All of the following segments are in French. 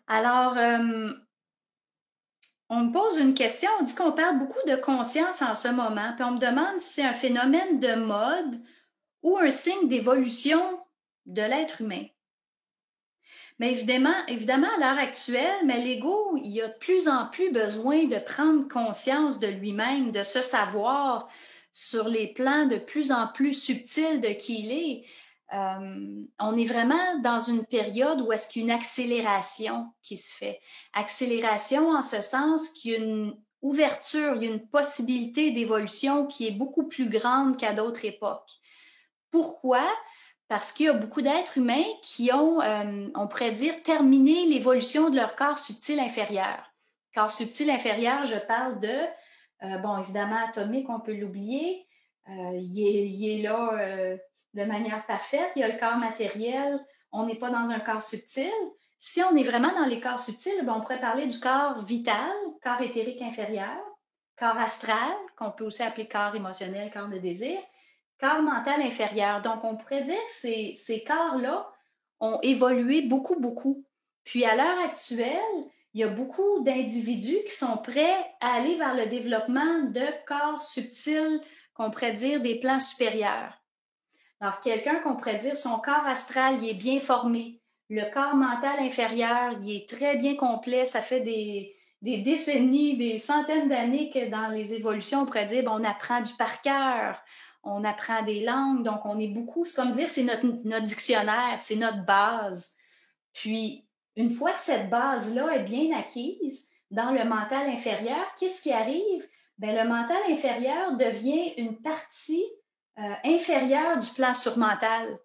Alors, on me pose une question, on dit qu'on parle beaucoup de conscience en ce moment, puis on me demande si c'est un phénomène de mode ou un signe d'évolution de l'être humain. Mais évidemment, à l'heure actuelle, mais l'ego, il a de plus en plus besoin de prendre conscience de lui-même, de se savoir sur les plans de plus en plus subtils de qui il est. On est vraiment dans une période où est-ce qu'il y a une accélération qui se fait. Accélération en ce sens qu'il y a une ouverture, il y a une possibilité d'évolution qui est beaucoup plus grande qu'à d'autres époques. Pourquoi? Parce qu'il y a beaucoup d'êtres humains qui ont, on pourrait dire, terminé l'évolution de leur corps subtil inférieur. Corps subtil inférieur, je parle de, bon, évidemment, atomique, on peut l'oublier. Il est là de manière parfaite. Il y a le corps matériel. On n'est pas dans un corps subtil. Si on est vraiment dans les corps subtils, ben, on pourrait parler du corps vital, corps éthérique inférieur, corps astral, qu'on peut aussi appeler corps émotionnel, corps de désir, corps mental inférieur. Donc, on pourrait dire que ces corps-là ont évolué beaucoup, beaucoup. Puis, à l'heure actuelle, il y a beaucoup d'individus qui sont prêts à aller vers le développement de corps subtils, qu'on pourrait dire des plans supérieurs. Alors, quelqu'un qu'on pourrait dire son corps astral, il est bien formé. Le corps mental inférieur, il est très bien complet. Ça fait des décennies, des centaines d'années que dans les évolutions, on pourrait dire, on apprend du par cœur, on apprend des langues, donc on est beaucoup, c'est comme dire, c'est notre dictionnaire, c'est notre base. Puis, une fois que cette base-là est bien acquise dans le mental inférieur, qu'est-ce qui arrive? Bien, le mental inférieur devient une partie inférieure du plan surmental.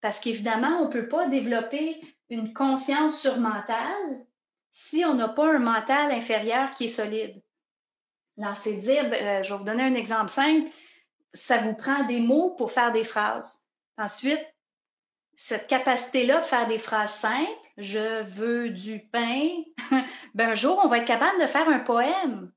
Parce qu'évidemment, on ne peut pas développer une conscience surmentale si on n'a pas un mental inférieur qui est solide. Alors, c'est dire, je vais vous donner un exemple simple, ça vous prend des mots pour faire des phrases. Ensuite, cette capacité-là de faire des phrases simples, je veux du pain, ben un jour, on va être capable de faire un poème.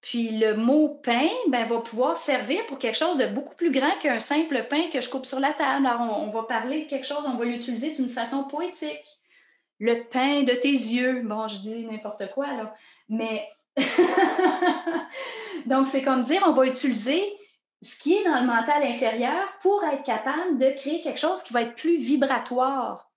Puis le mot pain, ben, va pouvoir servir pour quelque chose de beaucoup plus grand qu'un simple pain que je coupe sur la table. Alors, on va parler de quelque chose, on va l'utiliser d'une façon poétique. Le pain de tes yeux. Bon, je dis n'importe quoi, là. Mais donc, c'est comme dire, on va utiliser ce qui est dans le mental inférieur pour être capable de créer quelque chose qui va être plus vibratoire.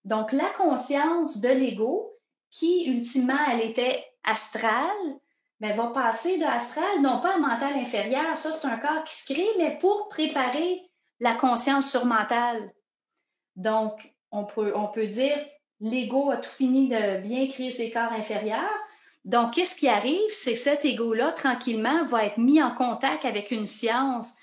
Donc, la conscience de l'ego, qui ultimement, elle était astrale, ben, va passer de astral, non pas à mental inférieur, ça c'est un corps qui se crée, mais pour préparer la conscience surmentale. Donc, on peut dire, l'ego a tout fini de bien créer ses corps inférieurs. Donc, qu'est-ce qui arrive? C'est que cet ego-là, tranquillement, va être mis en contact avec une science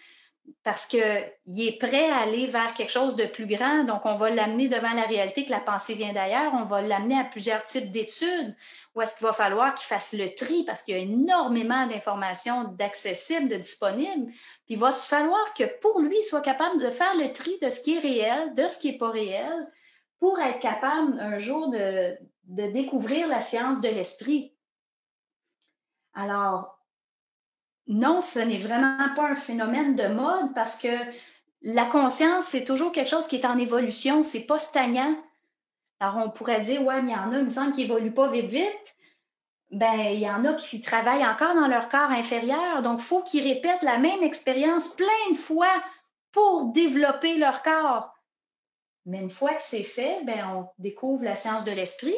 parce qu'il est prêt à aller vers quelque chose de plus grand. Donc, on va l'amener devant la réalité que la pensée vient d'ailleurs. On va l'amener à plusieurs types d'études où est-ce qu'il va falloir qu'il fasse le tri parce qu'il y a énormément d'informations d'accessibles, de disponibles. Puis, il va se falloir que pour lui, il soit capable de faire le tri de ce qui est réel, de ce qui n'est pas réel, pour être capable un jour de découvrir la science de l'esprit. Alors, non, ce n'est vraiment pas un phénomène de mode parce que la conscience, c'est toujours quelque chose qui est en évolution, c'est pas stagnant. Alors, on pourrait dire, ouais, mais il y en a, il me semble, qui évoluent pas vite, vite. Ben, il y en a qui travaillent encore dans leur corps inférieur. Donc, il faut qu'ils répètent la même expérience plein de fois pour développer leur corps. Mais une fois que c'est fait, ben, on découvre la science de l'esprit.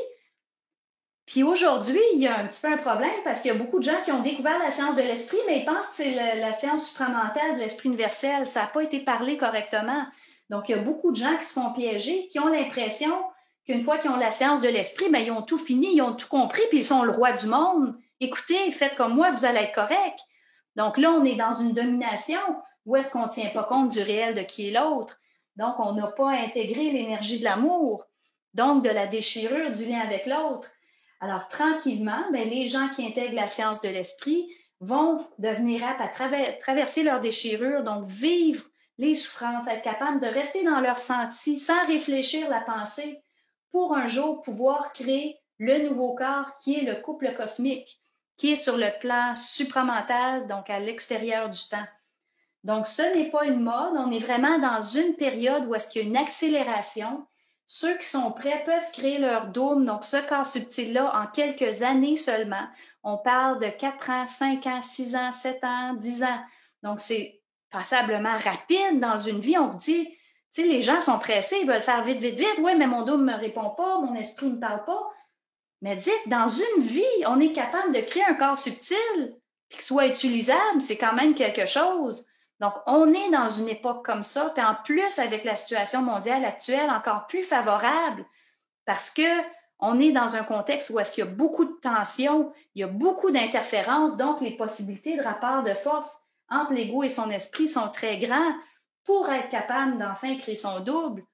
Puis aujourd'hui, il y a un petit peu un problème parce qu'il y a beaucoup de gens qui ont découvert la science de l'esprit, mais ils pensent que c'est la science supramentale de l'esprit universel. Ça n'a pas été parlé correctement. Donc, il y a beaucoup de gens qui se font piéger, qui ont l'impression qu'une fois qu'ils ont la science de l'esprit, bien, ils ont tout fini, ils ont tout compris, puis ils sont le roi du monde. Écoutez, faites comme moi, vous allez être correct. Donc là, on est dans une domination où est-ce qu'on ne tient pas compte du réel de qui est l'autre. Donc, on n'a pas intégré l'énergie de l'amour, donc de la déchirure du lien avec l'autre. Alors, tranquillement, bien, les gens qui intègrent la science de l'esprit vont devenir aptes à traverser leur déchirure, donc vivre les souffrances, être capables de rester dans leur senti sans réfléchir la pensée pour un jour pouvoir créer le nouveau corps qui est le couple cosmique, qui est sur le plan supramental, donc à l'extérieur du temps. Donc, ce n'est pas une mode, on est vraiment dans une période où est-ce qu'il y a une accélération, Ceux qui sont prêts peuvent créer leur dôme, donc ce corps subtil-là, en quelques années seulement. On parle de 4 ans, 5 ans, 6 ans, 7 ans, 10 ans. Donc, c'est passablement rapide dans une vie. On dit, tu sais, les gens sont pressés, ils veulent faire vite, vite, vite. Oui, mais mon dôme ne me répond pas, mon esprit ne me parle pas. Mais dites, dans une vie, on est capable de créer un corps subtil, puis qu'il soit utilisable, c'est quand même quelque chose. Donc, on est dans une époque comme ça, puis en plus, avec la situation mondiale actuelle, encore plus favorable, parce que on est dans un contexte où est-ce qu'il y a beaucoup de tensions, il y a beaucoup d'interférences, donc les possibilités de rapport de force entre l'ego et son esprit sont très grands pour être capable d'enfin créer son double.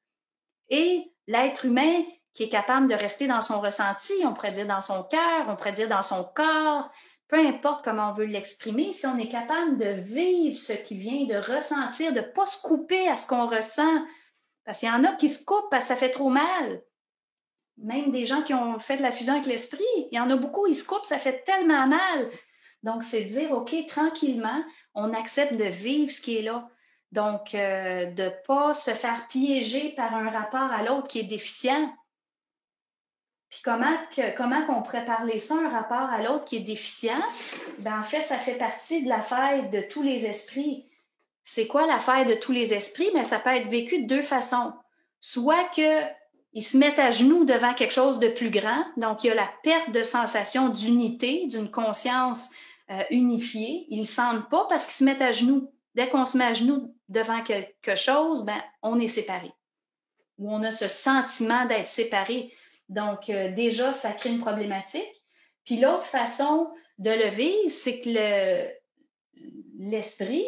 Et l'être humain qui est capable de rester dans son ressenti, on pourrait dire dans son cœur, on pourrait dire dans son corps, peu importe comment on veut l'exprimer, si on est capable de vivre ce qui vient, de ressentir, de ne pas se couper à ce qu'on ressent, parce qu'il y en a qui se coupent parce que ça fait trop mal. Même des gens qui ont fait de la fusion avec l'esprit, il y en a beaucoup, ils se coupent, ça fait tellement mal. Donc, c'est de dire, OK, tranquillement, on accepte de vivre ce qui est là. Donc, de ne pas se faire piéger par un rapport à l'autre qui est déficient. Puis comment qu'on pourrait parler ça, un rapport à l'autre qui est déficient? Ben, en fait, ça fait partie de la faille de tous les esprits. C'est quoi la faille de tous les esprits? Mais ça peut être vécu de deux façons. Soit qu'ils se mettent à genoux devant quelque chose de plus grand, donc il y a la perte de sensation d'unité, d'une conscience unifiée. Ils ne le sentent pas parce qu'ils se mettent à genoux. Dès qu'on se met à genoux devant quelque chose, ben, on est séparé. Ou on a ce sentiment d'être séparé. Donc, déjà, ça crée une problématique. Puis l'autre façon de le vivre, c'est que l'esprit,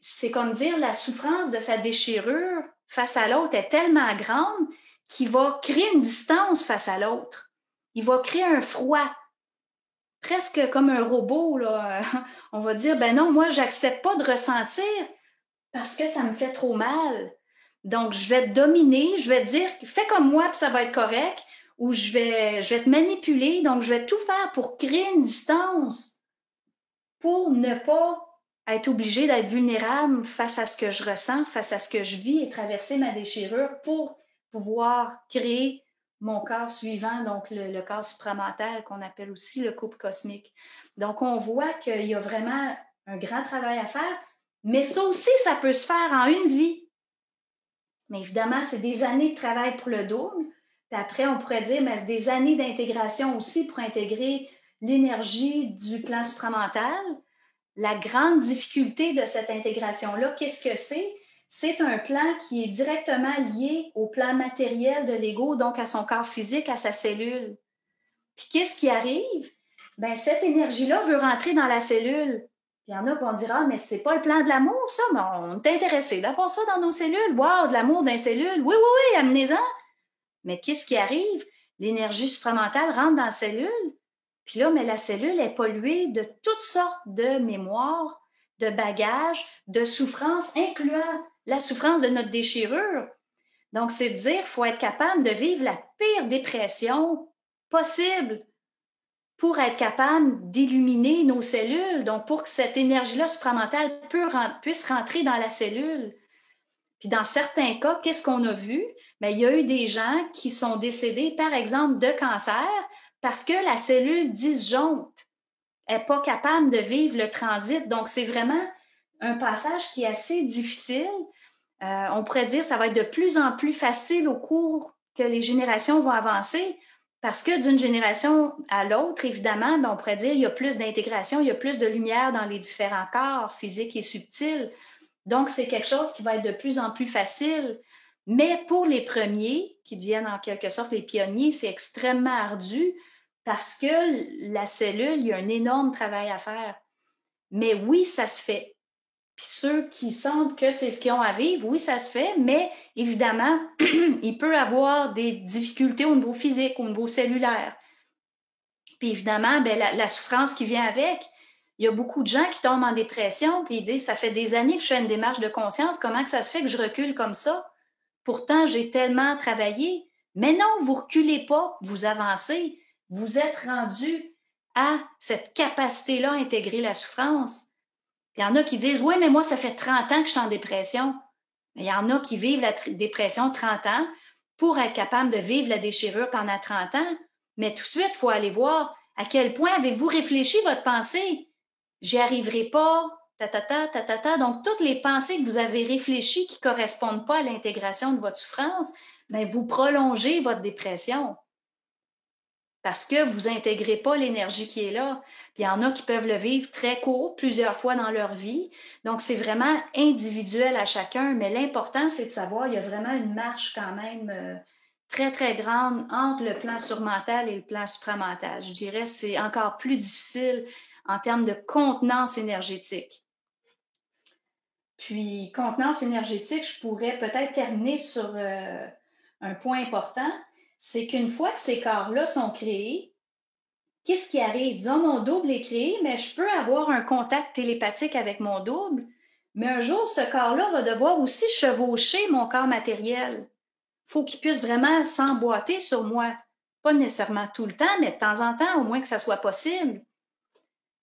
c'est comme dire la souffrance de sa déchirure face à l'autre est tellement grande qu'il va créer une distance face à l'autre. Il va créer un froid, presque comme un robot, là. On va dire, ben non, moi, j'accepte pas de ressentir parce que ça me fait trop mal. Donc, je vais te dominer, je vais te dire, fais comme moi, puis ça va être correct, ou je vais te manipuler, donc je vais tout faire pour créer une distance, pour ne pas être obligé d'être vulnérable face à ce que je ressens, face à ce que je vis et traverser ma déchirure pour pouvoir créer mon corps suivant, donc le corps supramental qu'on appelle aussi le couple cosmique. Donc, on voit qu'il y a vraiment un grand travail à faire, mais ça aussi, ça peut se faire en une vie. Mais évidemment, c'est des années de travail pour le double. Puis après, on pourrait dire, mais c'est des années d'intégration aussi pour intégrer l'énergie du plan supramental. La grande difficulté de cette intégration-là, qu'est-ce que c'est? C'est un plan qui est directement lié au plan matériel de l'ego, donc à son corps physique, à sa cellule. Puis qu'est-ce qui arrive? Ben, cette énergie-là veut rentrer dans la cellule. Il y en a qui vont dire, ah, mais c'est pas le plan de l'amour, ça, mais on est intéressé d'avoir ça dans nos cellules. Wow, de l'amour dans les cellules. Oui, oui, oui, amenez-en. Mais qu'est-ce qui arrive? L'énergie supramentale rentre dans la cellule. Puis là, mais la cellule est polluée de toutes sortes de mémoires, de bagages, de souffrances, incluant la souffrance de notre déchirure. Donc, c'est de dire qu'il faut être capable de vivre la pire dépression possible pour être capable d'illuminer nos cellules, donc pour que cette énergie-là supramentale puisse rentrer dans la cellule. Puis dans certains cas, qu'est-ce qu'on a vu? Bien, il y a eu des gens qui sont décédés, par exemple, de cancer parce que la cellule disjoncte n'est pas capable de vivre le transit. Donc, c'est vraiment un passage qui est assez difficile. On pourrait dire que ça va être de plus en plus facile au cours que les générations vont avancer parce que d'une génération à l'autre, évidemment, bien, on pourrait dire qu'il y a plus d'intégration, il y a plus de lumière dans les différents corps physiques et subtils. Donc, c'est quelque chose qui va être de plus en plus facile. Mais pour les premiers, qui deviennent en quelque sorte les pionniers, c'est extrêmement ardu parce que la cellule, il y a un énorme travail à faire. Mais oui, ça se fait. Puis ceux qui sentent que c'est ce qu'ils ont à vivre, oui, ça se fait, mais évidemment, il peut y avoir des difficultés au niveau physique, au niveau cellulaire. Puis évidemment, bien, la souffrance qui vient avec. Il y a beaucoup de gens qui tombent en dépression puis ils disent, ça fait des années que je fais une démarche de conscience, comment que ça se fait que je recule comme ça? Pourtant, j'ai tellement travaillé. Mais non, vous reculez pas, vous avancez. Vous êtes rendu à cette capacité-là à intégrer la souffrance. Il y en a qui disent, oui, mais moi, ça fait 30 ans que je suis en dépression. Mais il y en a qui vivent la dépression 30 ans, pour être capable de vivre la déchirure pendant 30 ans. Mais tout de suite, il faut aller voir à quel point avez-vous réfléchi votre pensée. J'y arriverai pas, ta. Donc, toutes les pensées que vous avez réfléchies qui ne correspondent pas à l'intégration de votre souffrance, bien, vous prolongez votre dépression. Parce que vous n'intégrez pas l'énergie qui est là. Puis il y en a qui peuvent le vivre très court, plusieurs fois dans leur vie. Donc, c'est vraiment individuel à chacun. Mais l'important, c'est de savoir, il y a vraiment une marche quand même très, très grande entre le plan surmental et le plan supramental. Je dirais que c'est encore plus difficile en termes de contenance énergétique. Puis, contenance énergétique, je pourrais peut-être terminer sur un point important. C'est qu'une fois que ces corps-là sont créés, qu'est-ce qui arrive? Disons, mon double est créé, mais je peux avoir un contact télépathique avec mon double, mais un jour, ce corps-là va devoir aussi chevaucher mon corps matériel. Il faut qu'il puisse vraiment s'emboîter sur moi. Pas nécessairement tout le temps, mais de temps en temps, au moins que ça soit possible.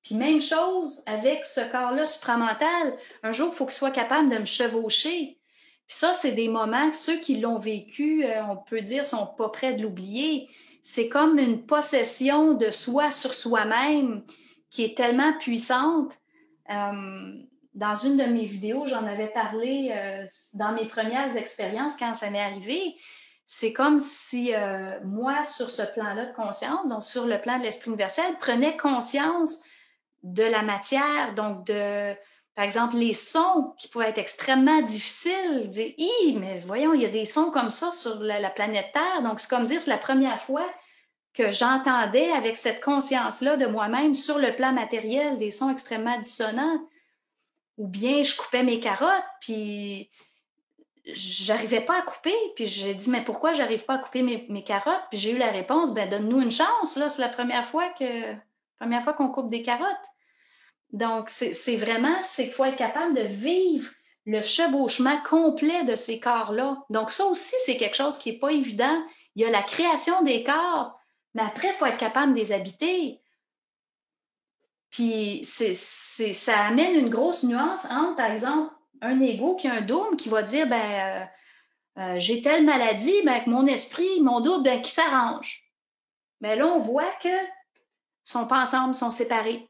Puis même chose avec ce corps-là supramental. Un jour, il faut qu'il soit capable de me chevaucher. Puis ça, c'est des moments, ceux qui l'ont vécu, on peut dire, sont pas prêts de l'oublier. C'est comme une possession de soi sur soi-même qui est tellement puissante. Dans une de mes vidéos, j'en avais parlé dans mes premières expériences quand ça m'est arrivé. C'est comme si moi, sur ce plan-là de conscience, donc sur le plan de l'esprit universel, prenais conscience de la matière, donc par exemple, les sons qui pourraient être extrêmement difficiles, dire « Hi, mais voyons, il y a des sons comme ça sur la planète Terre. » Donc, c'est comme dire, c'est la première fois que j'entendais avec cette conscience-là de moi-même sur le plan matériel des sons extrêmement dissonants. Ou bien, je coupais mes carottes, puis j'arrivais pas à couper. Puis j'ai dit « Mais pourquoi j'arrive pas à couper mes carottes? » Puis j'ai eu la réponse « Ben, donne-nous une chance, là, c'est la première fois qu'on coupe des carottes. » Donc, c'est vraiment, c'est qu'il faut être capable de vivre le chevauchement complet de ces corps-là. Donc, ça aussi, c'est quelque chose qui n'est pas évident. Il y a la création des corps, mais après, il faut être capable de les habiter. Puis, ça amène une grosse nuance entre, par exemple, un ego qui a un dôme qui va dire, j'ai telle maladie, ben, avec mon esprit, mon double, ben, qui s'arrange. Mais là, on voit que sont pas ensemble, sont séparés.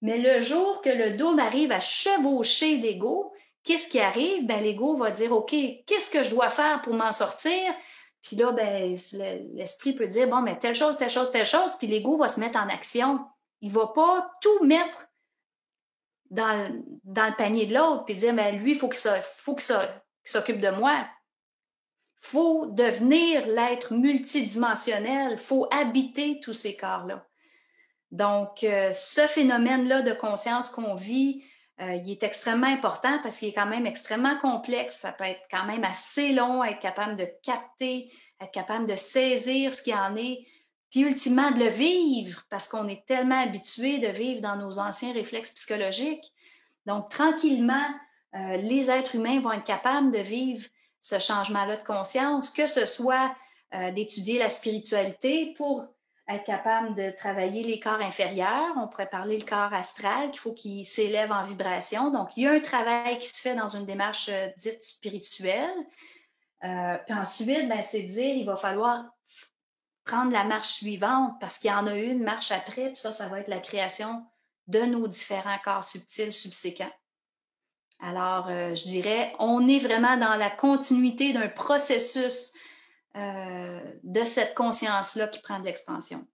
Mais le jour que le dôme arrive à chevaucher l'ego, qu'est-ce qui arrive? Ben, l'ego va dire, OK, qu'est-ce que je dois faire pour m'en sortir? Puis là, ben, l'esprit peut dire, bon, mais telle chose, telle chose, telle chose, puis l'ego va se mettre en action. Il ne va pas tout mettre dans le panier de l'autre, puis dire, ben, lui, il faut qu'il s'occupe de moi. Il faut devenir l'être multidimensionnel, il faut habiter tous ces corps-là. Donc, ce phénomène-là de conscience qu'on vit, il est extrêmement important parce qu'il est quand même extrêmement complexe. Ça peut être quand même assez long à être capable de capter, être capable de saisir ce qu'il y en est, puis ultimement de le vivre parce qu'on est tellement habitué de vivre dans nos anciens réflexes psychologiques. Donc, tranquillement, les êtres humains vont être capables de vivre ce changement-là de conscience, que ce soit d'étudier la spiritualité pour être capable de travailler les corps inférieurs. On pourrait parler le corps astral, qu'il faut qu'il s'élève en vibration. Donc, il y a un travail qui se fait dans une démarche dite spirituelle. Puis ensuite, ben, c'est de dire, il va falloir prendre la marche suivante parce qu'il y en a une marche après, puis ça va être la création de nos différents corps subtils subséquents. Alors, je dirais, on est vraiment dans la continuité d'un processus de cette conscience-là qui prend de l'expansion.